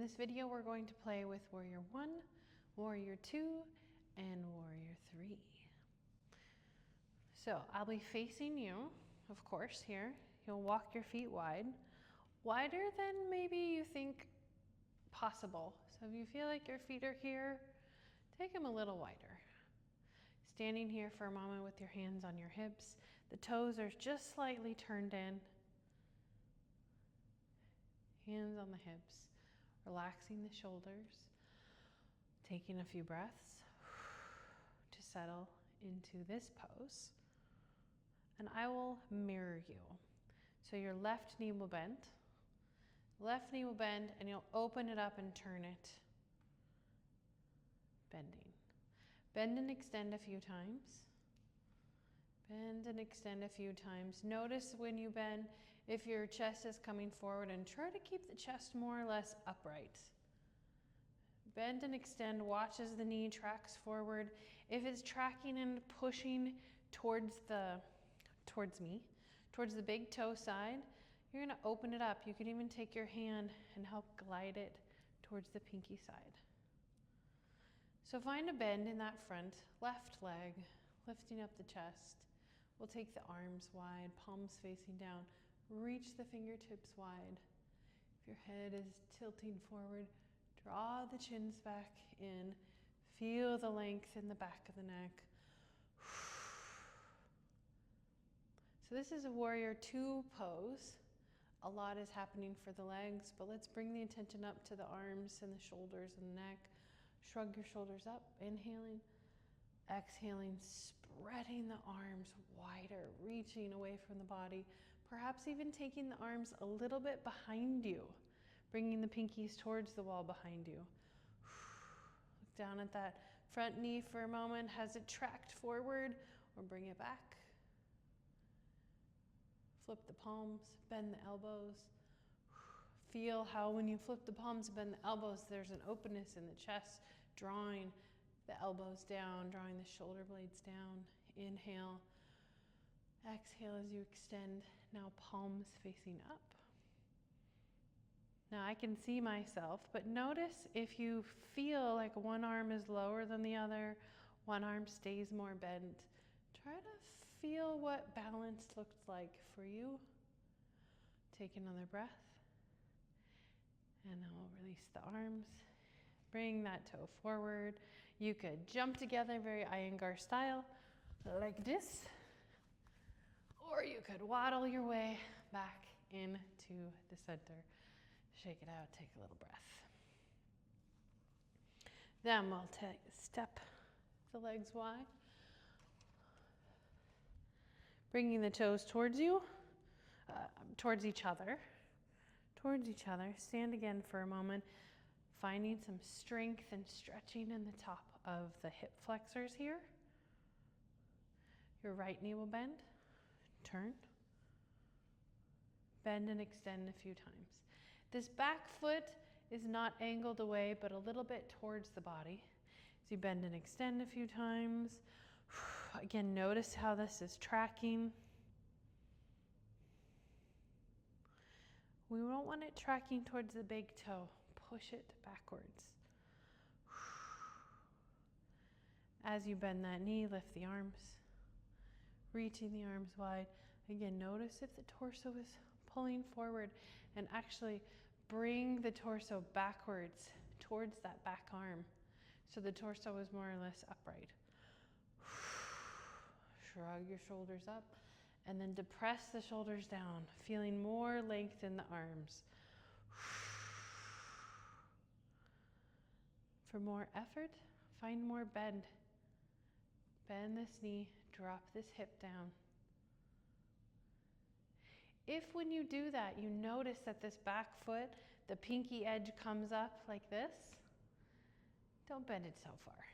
this video, we're going to play with warrior 1, warrior 2, and warrior 3. So I'll be facing you, of course, here. You'll walk your feet wide, wider than maybe you think possible. So if you feel like your feet are here, take them a little wider. Standing here for a moment with your hands on your hips, the toes are just slightly turned in. Hands on the hips, relaxing the shoulders, taking a few breaths to settle into this pose. And I will mirror you. So your left knee will bend. Left knee will bend and you'll open it up and turn it. Bending. Bend and extend a few times. Bend and extend a few times. Notice when you bend if your chest is coming forward and try to keep the chest more or less upright. Bend and extend, watch as the knee tracks forward. If it's tracking and pushing towards the big toe side, you're gonna open it up. You can even take your hand and help glide it towards the pinky side. So find a bend in that front left leg, lifting up the chest. We'll take the arms wide, palms facing down. Reach the fingertips wide. If your head is tilting forward, draw the chins back in. Feel the length in the back of the neck. So this is a warrior 2 pose. A lot is happening for the legs, but let's bring the attention up to the arms and the shoulders and the neck. Shrug your shoulders up, inhaling. Exhaling, spreading the arms wider, reaching away from the body, perhaps even taking the arms a little bit behind you, bringing the pinkies towards the wall behind you. Look down at that front knee for a moment. Has it tracked forward or bring it back? Flip the palms, bend the elbows. Feel how when you flip the palms and bend the elbows, there's an openness in the chest, drawing the elbows down, drawing the shoulder blades down. Inhale. Exhale as you extend. Now palms facing up. Now I can see myself, but notice if you feel like one arm is lower than the other, one arm stays more bent. Try to feel what balance looks like for you. Take another breath. And then we'll release the arms. Bring that toe forward. You could jump together very Iyengar style, like this. Or you could waddle your way back into the center. Shake it out, take a little breath. Then we'll step the legs wide. Bringing the toes towards you, towards each other. Stand again for a moment. Finding some strength and stretching in the top of the hip flexors here. Your right knee will bend, turn. Bend and extend a few times. This back foot is not angled away, but a little bit towards the body. As you bend and extend a few times. Again, notice how this is tracking. We don't want it tracking towards the big toe. Push it backwards. As you bend that knee, lift the arms. Reaching the arms wide. Again, notice if the torso is pulling forward and actually bring the torso backwards towards that back arm. So the torso is more or less upright. Shrug your shoulders up and then depress the shoulders down, feeling more length in the arms. For more effort, find more bend. Bend this knee, drop this hip down. If when you do that, you notice that this back foot, the pinky edge comes up like this, don't bend it so far.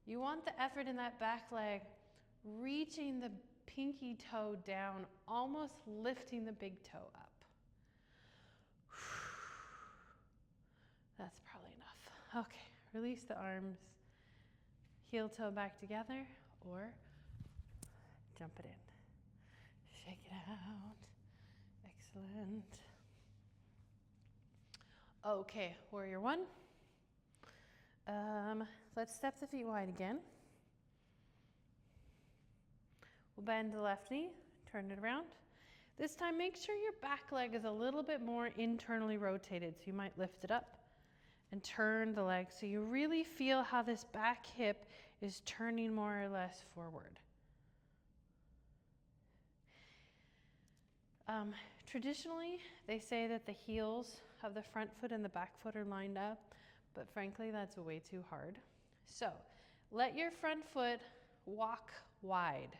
You want the effort in that back leg, reaching the pinky toe down, almost lifting the big toe up. That's probably enough. Okay, release the arms, heel toe back together, or jump it in. Shake it out. Excellent. Okay, warrior one. Let's step the feet wide again. We'll bend the left knee, turn it around. This time, make sure your back leg is a little bit more internally rotated. So you might lift it up and turn the leg so you really feel how this back hip is turning more or less forward. Traditionally, they say that the heels of the front foot and the back foot are lined up, but frankly, that's way too hard. So let your front foot walk wide.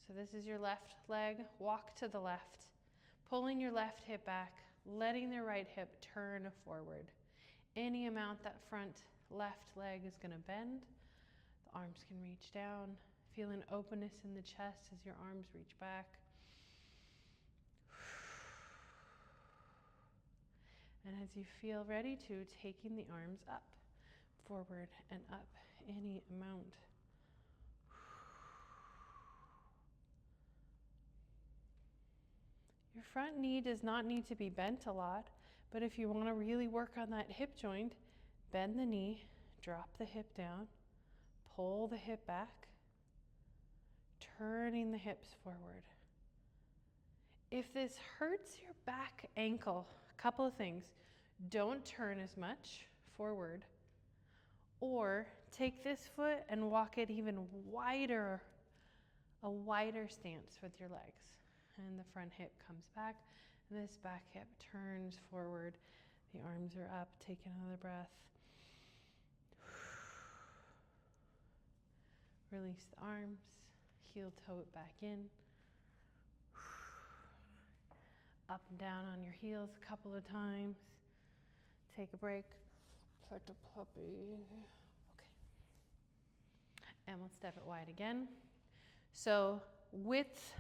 So this is your left leg, walk to the left, pulling your left hip back, letting the right hip turn forward. Any amount that front left leg is going to bend. The arms can reach down. Feel an openness in the chest as your arms reach back. And as you feel ready to, taking the arms up, forward and up, any amount. Your front knee does not need to be bent a lot, but if you want to really work on that hip joint, bend the knee, drop the hip down, pull the hip back, turning the hips forward. If this hurts your back ankle, a couple of things. Don't turn as much forward, or take this foot and walk it even wider, a wider stance with your legs. And the front hip comes back, and this back hip turns forward. The arms are up. Take another breath. Release the arms. Heel toe it back in. Up and down on your heels a couple of times. Take a break. Start to puppy. Okay. And we'll step it wide again. So width,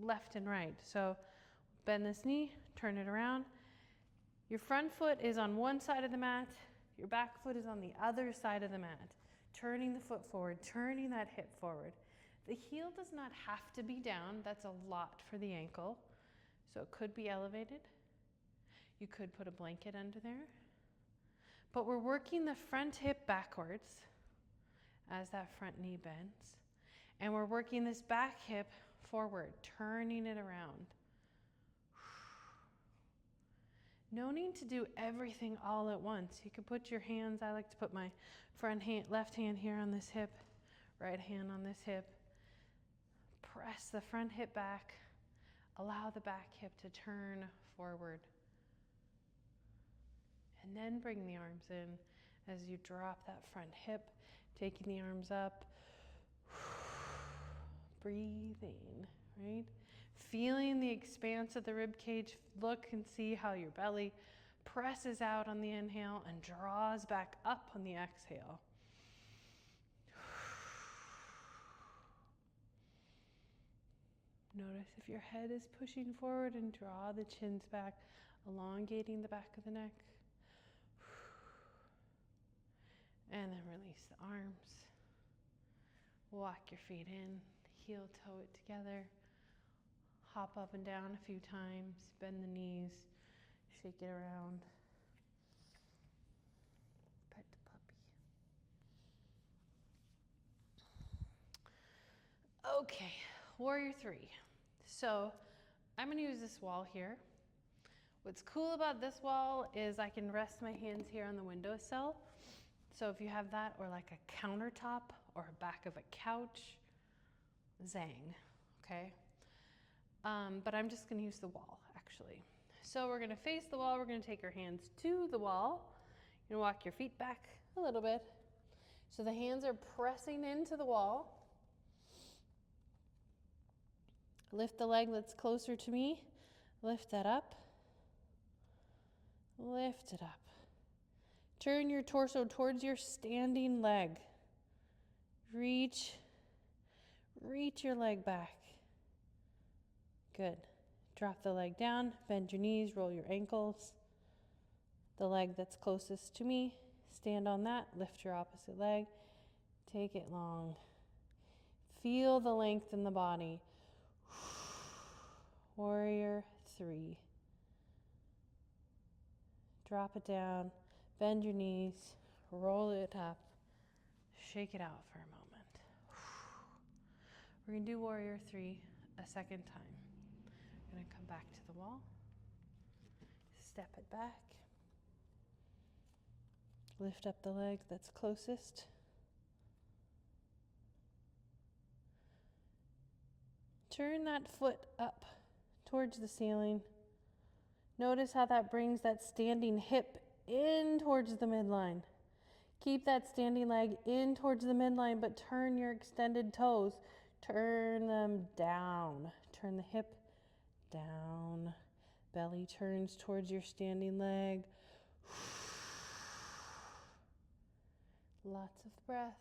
left and right. So bend this knee, turn it around. Your front foot is on one side of the mat. Your back foot is on the other side of the mat. Turning the foot forward, turning that hip forward. The heel does not have to be down. That's a lot for the ankle. So it could be elevated. You could put a blanket under there. But we're working the front hip backwards as that front knee bends. And we're working this back hip forward, turning it around. No need to do everything all at once. You can put your hands, I like to put my left hand here on this hip, right hand on this hip. Press the front hip back. Allow the back hip to turn forward. And then bring the arms in as you drop that front hip, taking the arms up. Breathing, right? Feeling the expanse of the rib cage. Look and see how your belly presses out on the inhale and draws back up on the exhale. Notice if your head is pushing forward and draw the chins back, elongating the back of the neck. And then release the arms. Walk your feet in, heel toe it together. Hop up and down a few times, bend the knees, shake it around. Pet the puppy. Okay, warrior three. So I'm going to use this wall here. What's cool about this wall is I can rest my hands here on the windowsill. So if you have that, or like a countertop or a back of a couch, zang, okay? But I'm just going to use the wall, actually. So we're going to face the wall. We're going to take our hands to the wall. You're going to walk your feet back a little bit. So the hands are pressing into the wall. Lift the leg that's closer to me. Lift that up. Lift it up. Turn your torso towards your standing leg. Reach your leg back. Good. Drop the leg down, bend your knees, roll your ankles. The leg that's closest to me, stand on that, lift your opposite leg, take it long. Feel the length in the body. Warrior three. Drop it down, bend your knees, roll it up, shake it out for a moment. We're going to do warrior 3 a second time. We're going to come back to the wall, step it back, lift up the leg that's closest. Turn that foot up towards the ceiling. Notice how that brings that standing hip in towards the midline. Keep that standing leg in towards the midline, but turn your extended toes. Turn them down. Turn the hip down. Belly turns towards your standing leg. Lots of breath.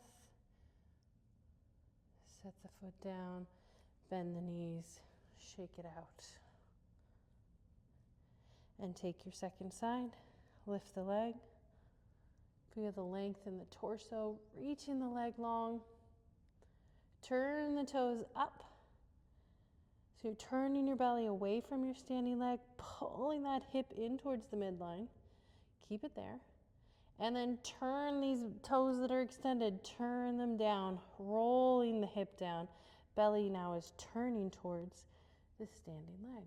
Set the foot down. Bend the knees. Shake it out. And take your second side. Lift the leg. Feel the length in the torso, reaching the leg long. Turn the toes up. So you're turning your belly away from your standing leg, pulling that hip in towards the midline. Keep it there. And then turn these toes that are extended, turn them down, rolling the hip down. Belly now is turning towards the standing leg.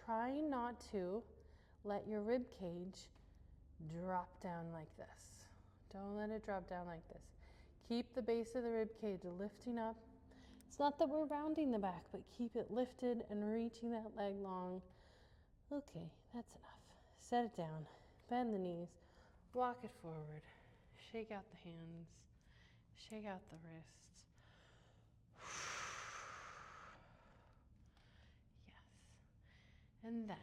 Trying not to let your rib cage drop down like this. Don't let it drop down like this. Keep the base of the rib cage lifting up. It's not that we're rounding the back, but keep it lifted and reaching that leg long. Okay, that's enough. Set it down. Bend the knees. Walk it forward. Shake out the hands. Shake out the wrists. Yes. And then,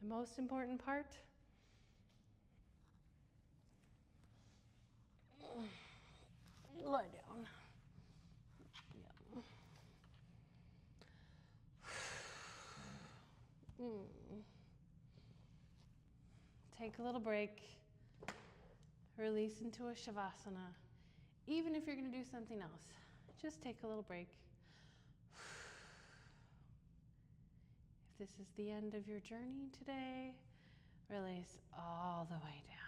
the most important part, lie down. Yep. Take a little break. Release into a savasana. Even if you're going to do something else, just take a little break. If this is the end of your journey today, release all the way down.